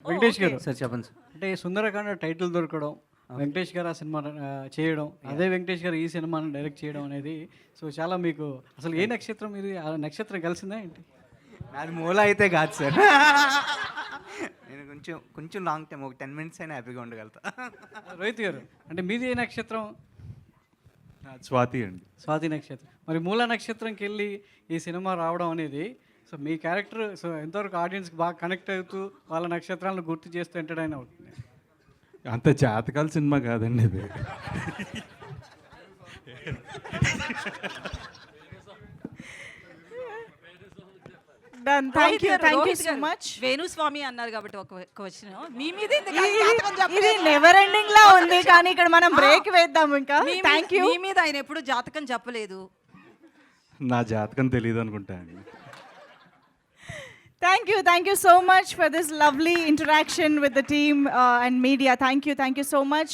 వెంకటేష్ గారు సార్ చెప్పండి సార్. అంటే సుందరకాండ టైటిల్ దొరకడం, వెంకటేష్ గారు ఆ సినిమా చేయడం, అదే వెంకటేష్ గారు ఈ సినిమాను డైరెక్ట్ చేయడం అనేది సో చాలా మీకు అసలు ఏ నక్షత్రం ఇది? ఆ నక్షత్రం కలిసిందా ఏంటి? నాది మూల అయితే కాదు సార్. నేను కొంచెం కొంచెం లాంగ్ టైం ఒక 10 minutes అయినా హ్యాపీగా ఉండగలుగుతా. రోహిత్ గారు అంటే మీది ఏ నక్షత్రం? స్వాతి అండి. స్వాతి నక్షత్రం. మరి మూల నక్షత్రంకి వెళ్ళి ఈ సినిమా రావడం అనేది సో మీ క్యారెక్టర్ సో ఎంతవరకు ఆడియన్స్కి బాగా కనెక్ట్ అవుతూ వాళ్ళ నక్షత్రాలను గుర్తు చేస్తూ ఎంటర్టైన్ అవుతుంది? అంత జాతకాల సినిమా కాదండి ఇది. Done. Thank you so much. Venu Swamy అన్నారు కాబట్టి ఒక క్వశ్చన్ మీ మీద ఎందుకు జాతకం ఇది చెప్పలేదు? నెవర్ ఎండింగ్ లా ఉంది కానీ ఇక్కడ మనం బ్రేక్ వేద్దాం ఇంకా. మీ మీద- థ్యాంక్ యూ. మీ మీద ఆయన ఎప్పుడు జాతకం చెప్పలేదు. నా జాతకం తెలియదు అనుకుంటా అండి. Thank you so much for this lovely interaction with the team and media. Thank you so much.